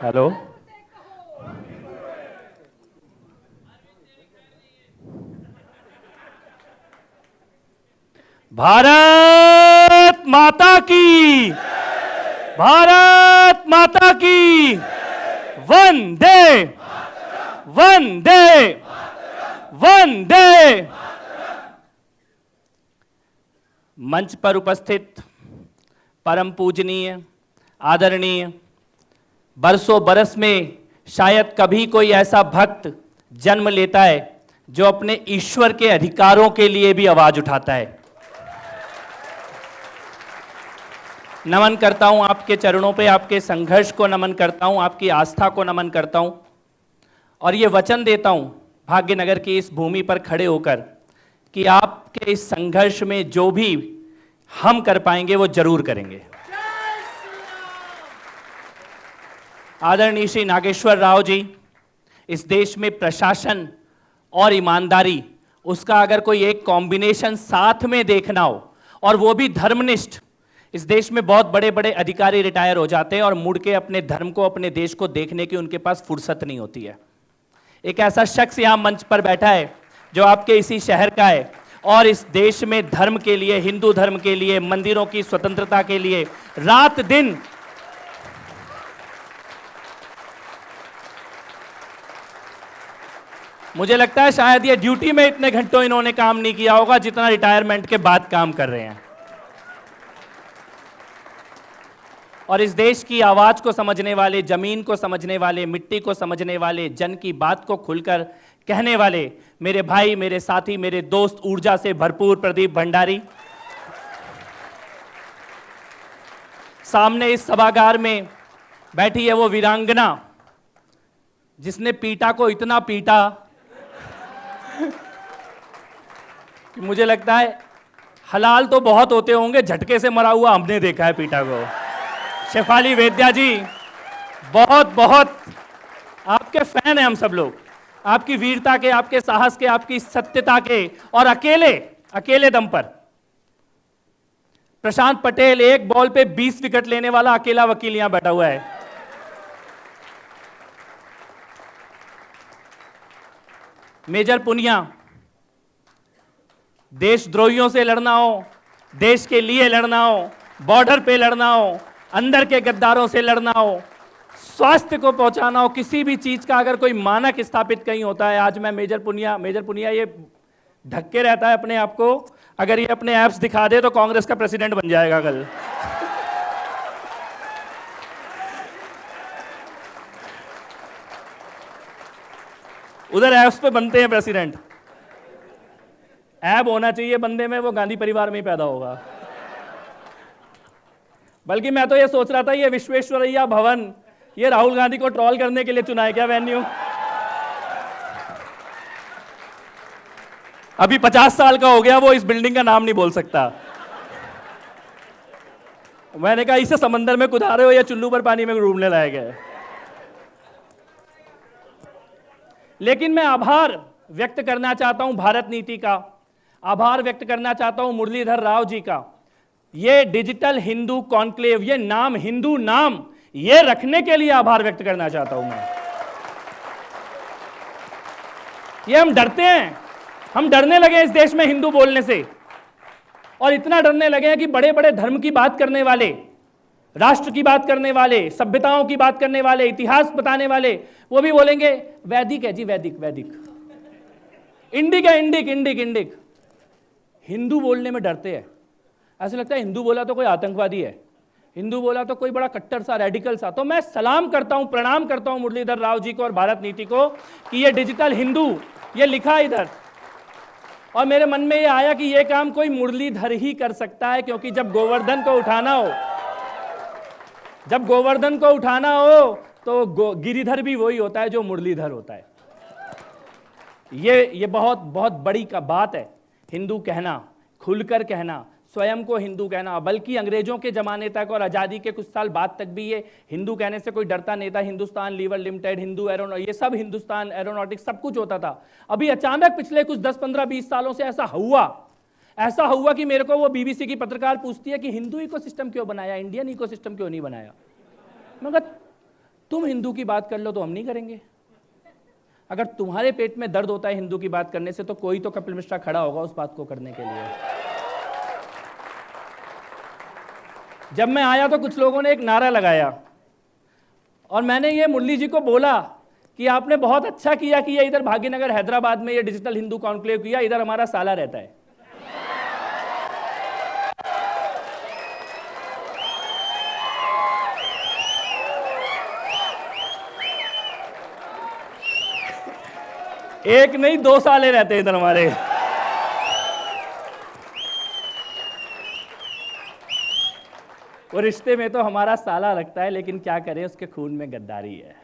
Hello. Bharat माता की, भारत माता की, वंदे वंदे वंदे। मंच पर उपस्थित परम पूजनीय, आदरणीय, बरसों बरस में शायद कभी कोई ऐसा भक्त जन्म लेता है जो अपने ईश्वर के अधिकारों के लिए भी आवाज उठाता है। नमन करता हूं आपके चरणों पे, आपके संघर्ष को नमन करता हूं, आपकी आस्था को नमन करता हूं और ये वचन देता हूं भाग्यनगर की इस भूमि पर खड़े होकर कि आपके इस संघर्ष में जो भी हम कर पाएंगे वो जरूर करेंगे। आदरणीय श्री नागेश्वर राव जी, इस देश में प्रशासन और ईमानदारी, उसका अगर कोई एक कॉम्बिनेशन साथ में देखना हो और वो भी धर्मनिष्ठ, इस देश में बहुत बड़े बड़े अधिकारी रिटायर हो जाते हैं और मुड़ के अपने धर्म को, अपने देश को देखने की उनके पास फुर्सत नहीं होती है। एक ऐसा शख्स यहां मंच पर बैठा है जो आपके इसी शहर का है और इस देश में धर्म के लिए, हिंदू धर्म के लिए, मंदिरों की स्वतंत्रता के लिए रात दिन मुझे लगता है शायद ये ड्यूटी में इतने घंटों इन्होंने काम नहीं किया होगा जितना रिटायरमेंट के बाद काम कर रहे हैं। और इस देश की आवाज को समझने वाले, जमीन को समझने वाले, मिट्टी को समझने वाले, जन की बात को खुलकर कहने वाले मेरे भाई, मेरे साथी, मेरे दोस्त, ऊर्जा से भरपूर प्रदीप भंडारी, सामने इस सभागार में बैठी है वो वीरांगना जिसने पीटा को इतना पीटा कि मुझे लगता है हलाल तो बहुत होते होंगे, झटके से मरा हुआ हमने देखा है पीटा को। शेफाली वेद्या जी, बहुत बहुत आपके फैन हैं हम सब लोग, आपकी वीरता के, आपके साहस के, आपकी सत्यता के। और अकेले दम पर प्रशांत पटेल, एक बॉल पे 20 विकेट लेने वाला अकेला वकील यहां बैठा हुआ है। मेजर पुनिया, देशद्रोहियों से लड़ना हो, देश के लिए लड़ना हो, बॉर्डर पे लड़ना हो, अंदर के गद्दारों से लड़ना हो, स्वास्थ्य को पहुंचाना हो, किसी भी चीज का अगर कोई मानक स्थापित कहीं होता है। आज मैं मेजर पुनिया ये ढक के रहता है अपने आप को, अगर ये अपने ऐप्स दिखा दे तो कांग्रेस का प्रेसिडेंट बन जाएगा कल। उधर ऐप्स पे बनते हैं प्रेसिडेंट, ऐप होना चाहिए बंदे में, वो गांधी परिवार में ही पैदा होगा। बल्कि मैं तो ये सोच रहा था ये विश्वेश्वरैया भवन ये राहुल गांधी को ट्रोल करने के लिए चुना है क्या वेन्यू? अभी 50 साल का हो गया वो, इस बिल्डिंग का नाम नहीं बोल सकता। मैंने कहा इसे समंदर में कुदा रहे हो या चुल्लू पर पानी में डूबने लायक है। लेकिन मैं आभार व्यक्त करना चाहता हूं भारत नीति का, आभार व्यक्त करना चाहता हूं मुरलीधर राव जी का। ये डिजिटल हिंदू कॉन्क्लेव, ये नाम, हिंदू नाम, ये रखने के लिए आभार व्यक्त करना चाहता हूं मैं। ये हम डरते हैं, हम डरने लगे इस देश में हिंदू बोलने से, और इतना डरने लगे हैं कि बड़े बड़े धर्म की बात करने वाले, राष्ट्र की बात करने वाले, सभ्यताओं की बात करने वाले, इतिहास बताने वाले, वो भी बोलेंगे वैदिक है जी, वैदिक वैदिक, इंडिक है, इंडिक इंडिक इंडिक। हिंदू बोलने में डरते हैं, ऐसा लगता है हिंदू बोला तो कोई आतंकवादी है, हिंदू बोला तो कोई बड़ा कट्टर सा, रेडिकल सा। तो मैं सलाम करता हूं, प्रणाम करता हूं मुरलीधर राव जी को और भारत नीति को कि ये डिजिटल हिंदू, ये लिखा इधर, और मेरे मन में ये आया कि ये काम कोई मुरलीधर ही कर सकता है, क्योंकि जब गोवर्धन को उठाना हो, जब गोवर्धन को उठाना हो तो गिरिधर भी वही होता है जो मुरलीधर होता है। ये बहुत बहुत बड़ी का बात है, हिंदू कहना, खुलकर कहना, स्वयं को हिंदू कहना। बल्कि अंग्रेजों के जमाने तक और आजादी के कुछ साल बाद तक भी ये हिंदू कहने से कोई डरता नहीं था। Hindustan Lever Limited, Hindu aeronautics, ये सब हिंदुस्तान एरोनॉटिक्स सब कुछ होता था। अभी अचानक पिछले कुछ 10, 15, 20 सालों से ऐसा हुआ कि मेरे को वो बीबीसी की पत्रकार पूछती है कि हिंदू इकोसिस्टम क्यों बनाया, इंडियन इकोसिस्टम क्यों नहीं बनाया। मैं कहा तुम हिंदू की बात कर लो तो हम नहीं करेंगे। अगर तुम्हारे पेट में दर्द होता है हिंदू की बात करने से, तो कोई तो कपिल मिश्रा खड़ा होगा उस बात को करने के लिए। जब मैं आया तो कुछ लोगों ने एक नारा लगाया, और मैंने ये मुरली जी को बोला कि आपने बहुत अच्छा किया कि ये इधर भाग्यनगर हैदराबाद में ये डिजिटल हिंदू कॉन्क्लेव किया, इधर हमारा साला रहता है। एक नहीं 2 साले रहते इधर हमारे। वो रिश्ते में तो हमारा साला लगता है, लेकिन क्या करें, उसके खून में गद्दारी है।